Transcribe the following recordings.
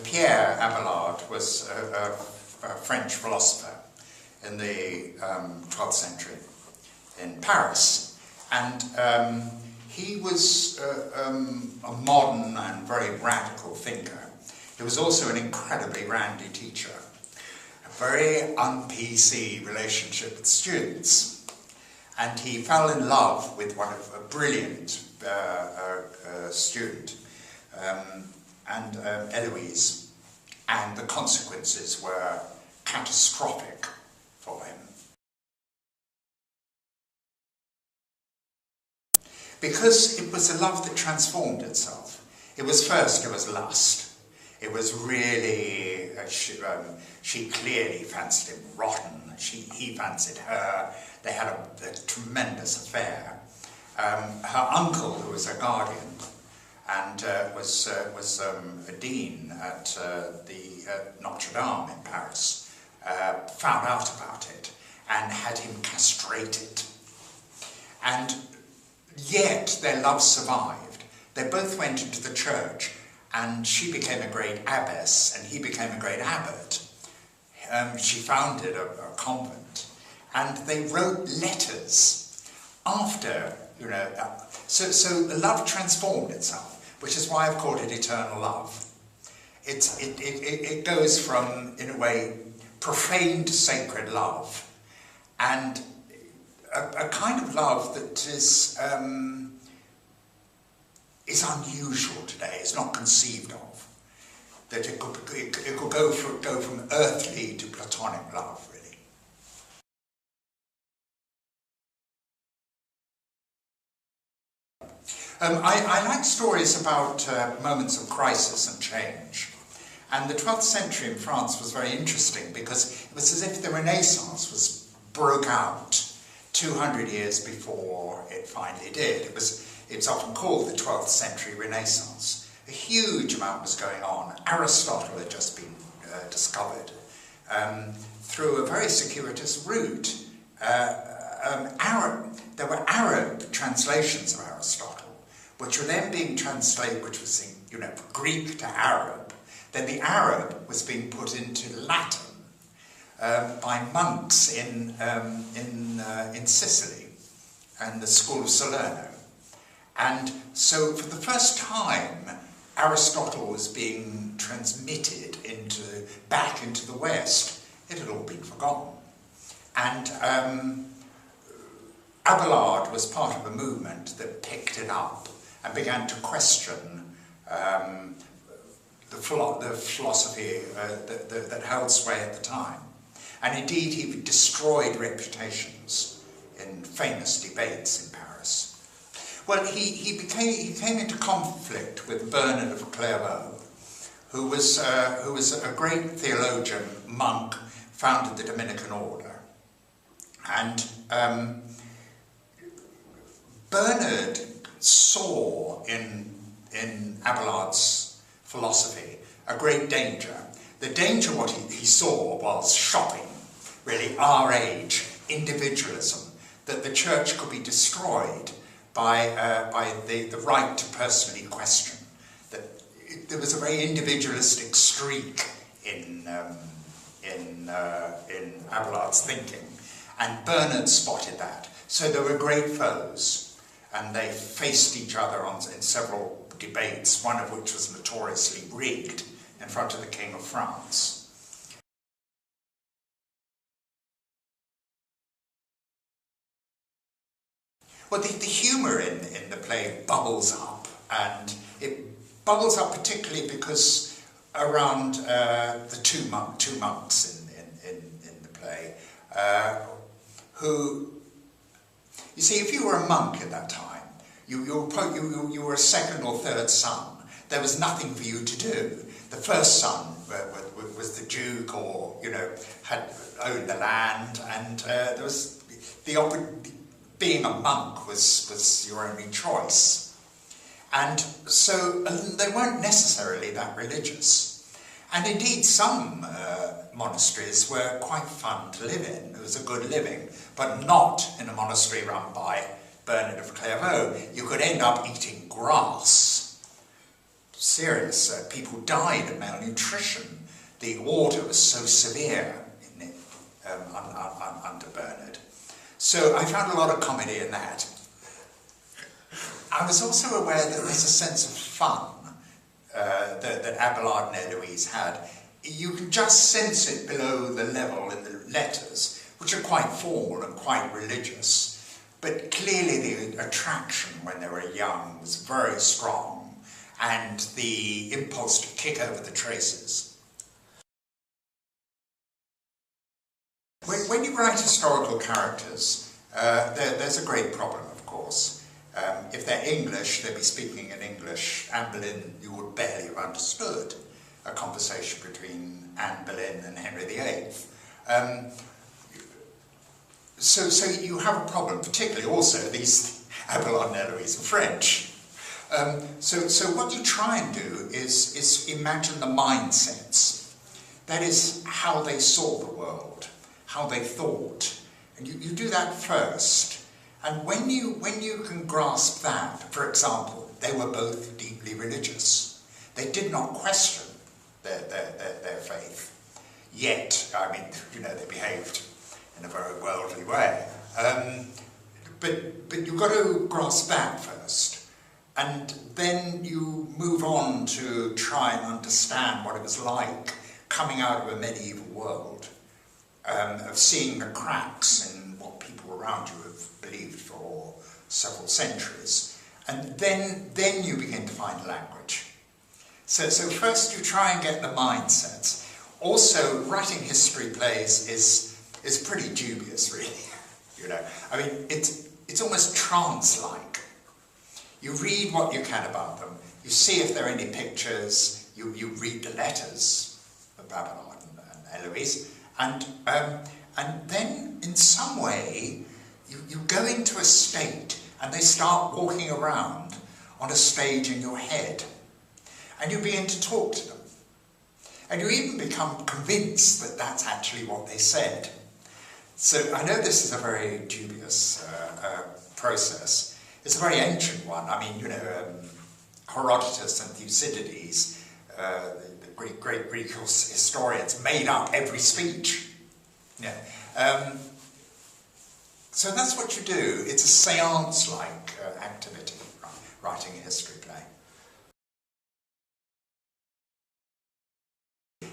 Pierre Abelard was a French philosopher in the 12th century in Paris, and he was a modern and very radical thinker. He was also an incredibly randy teacher, a very un-PC relationship with students, and he fell in love with a brilliant student, and Eloise, and the consequences were catastrophic for him. Because it was a love that transformed itself. It was lust. It was really, she clearly fancied him rotten. He fancied her. They had a tremendous affair. Her uncle, who was a guardian, and was a dean at the Notre Dame in Paris, found out about it and had him castrated. And yet their love survived. They both went into the church, and she became a great abbess and he became a great abbot. She founded a convent, and they wrote letters after, so the love transformed itself, which is why I've called it eternal love. It goes from, in a way, profane to sacred love, and a kind of love that is unusual today. It's not conceived of. That it could go from earthly to platonic love, really. I like stories about moments of crisis and change. And the 12th century in France was very interesting because it was as if the Renaissance broke out 200 years before it finally did. It's often called the 12th century Renaissance. A huge amount was going on. Aristotle had just been discovered through a very circuitous route. There were Arab translations of Aristotle, which were then being translated, which was Greek to Arab. Then the Arab was being put into Latin by monks in Sicily and the school of Salerno. And so for the first time, Aristotle was being transmitted back into the West. It had all been forgotten. And Abelard was part of a movement that picked it up and began to question the philosophy that held sway at the time. And indeed, he destroyed reputations in famous debates in Paris. Well, he came into conflict with Bernard of Clairvaux, who was a great theologian, monk, founded the Dominican order. And Bernard saw in Abelard's philosophy a great danger. The danger, what he saw, was shopping, really, our age, individualism, that the church could be destroyed by the right to personally question. That there was a very individualistic streak in Abelard's thinking, and Bernard spotted that. So they were great foes, and they faced each other in several debates, one of which was notoriously rigged in front of the King of France. Well, the humour in the play bubbles up, and it bubbles up particularly because around the two monks in the play, who, you see, if you were a monk at that time, you were a second or third son. There was nothing for you to do. The first son was the duke, or had owned the land, and there was being a monk was your only choice. And so they weren't necessarily that religious. And indeed, some monasteries were quite fun to live in. It was a good living, but not in a monastery run by Bernard of Clairvaux. You could end up eating grass, serious. People died of malnutrition. The order was so severe in it, under Bernard. So I found a lot of comedy in that. I was also aware that there's a sense of fun that Abelard and Eloise had. You can just sense it below the level in the letters, which are quite formal and quite religious. But clearly the attraction when they were young was very strong, and the impulse to kick over the traces. When you write historical characters, there's a great problem, of course. If they're English, they'd be speaking in English. Anne Boleyn, you would barely have understood a conversation between Anne Boleyn and Henry VIII. So you have a problem, particularly also these Abelard and Eloise are French. So what you try and do is imagine the mindsets. That is how they saw the world, how they thought. And you do that first. And when you can grasp that, for example, they were both deeply religious. They did not question their faith. Yet, I mean, you know, they behaved in a very worldly way. But you've got to grasp that first. And then you move on to try and understand what it was like coming out of a medieval world, of seeing the cracks in what people around you have believed for several centuries. And then you begin to find language. So first you try and get the mindsets. Also, writing history plays is pretty dubious, really. You know, I mean, it's almost trance-like. You read what you can about them, you see if there are any pictures, you read the letters of Abelard and Eloise, and then in some way you go into a state and they start walking around on a stage in your head, and you begin to talk to them. And you even become convinced that that's actually what they said. So I know this is a very dubious process. It's a very ancient one. I mean, you know, Herodotus and Thucydides, the great Greek historians, made up every speech. Yeah. So that's what you do. It's a seance-like activity, writing a history play.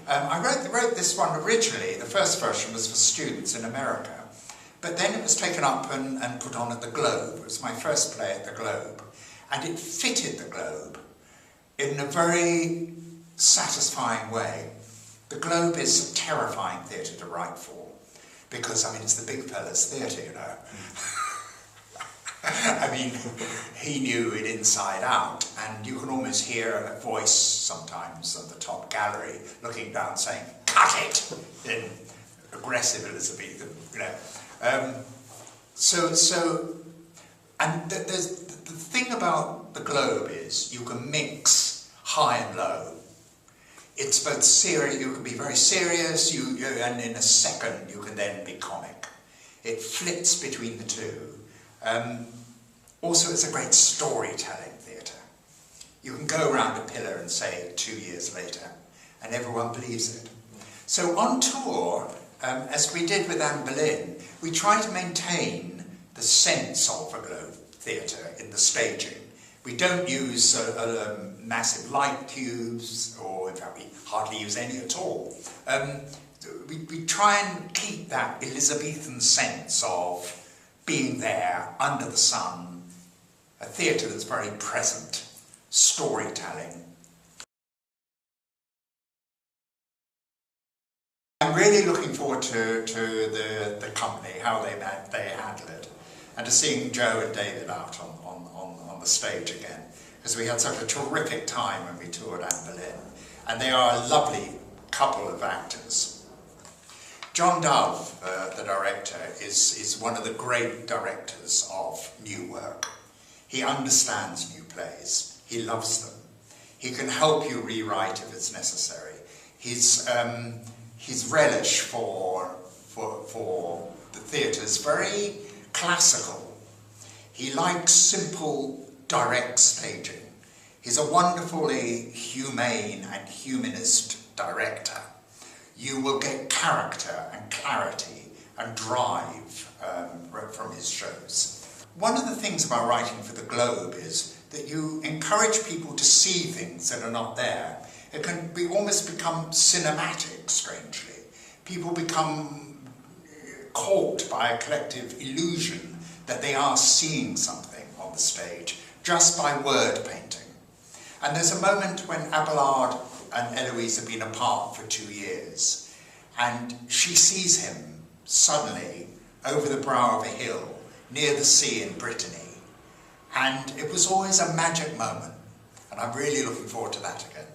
I wrote this one originally. The first version was for students in America, but then it was taken up and put on at the Globe. It was my first play at the Globe, and it fitted the Globe in a very satisfying way. The Globe is a terrifying theatre to write for, because, I mean, it's the big fella's theatre, you know. I mean, he knew it inside out, and you can almost hear a voice sometimes on the top gallery looking down saying, "Cut it!" in aggressive Elizabethan, you know. And there's the thing about the Globe is you can mix high and low. It's both serious, you can be very serious, and in a second you can then be comic. It flits between the two. Also, it's a great storytelling theatre. You can go around a pillar and say it 2 years later, and everyone believes it. So on tour, as we did with Anne Boleyn, we try to maintain the sense of a Globe theatre in the staging. We don't use massive light cubes, or in fact we hardly use any at all. We try and keep that Elizabethan sense of being there under the sun, a theatre that's very present, storytelling. I'm really looking forward to the company, how they handle it, and to seeing Joe and David out on the stage again, because we had such a terrific time when we toured Anne Boleyn, and they are a lovely couple of actors. John Dove, the director, is one of the great directors of new work. He understands new plays. He loves them. He can help you rewrite if it's necessary. His relish for the theatre is very classical. He likes simple, direct staging. He's a wonderfully humane and humanist director. You will get character and clarity and drive from his shows. One of the things about writing for the Globe is that you encourage people to see things that are not there. It can almost become cinematic, strangely. People become caught by a collective illusion that they are seeing something on the stage just by word painting. And there's a moment when Abelard and Eloise have been apart for 2 years, and she sees him suddenly over the brow of a hill near the sea in Brittany. And it was always a magic moment, and I'm really looking forward to that again.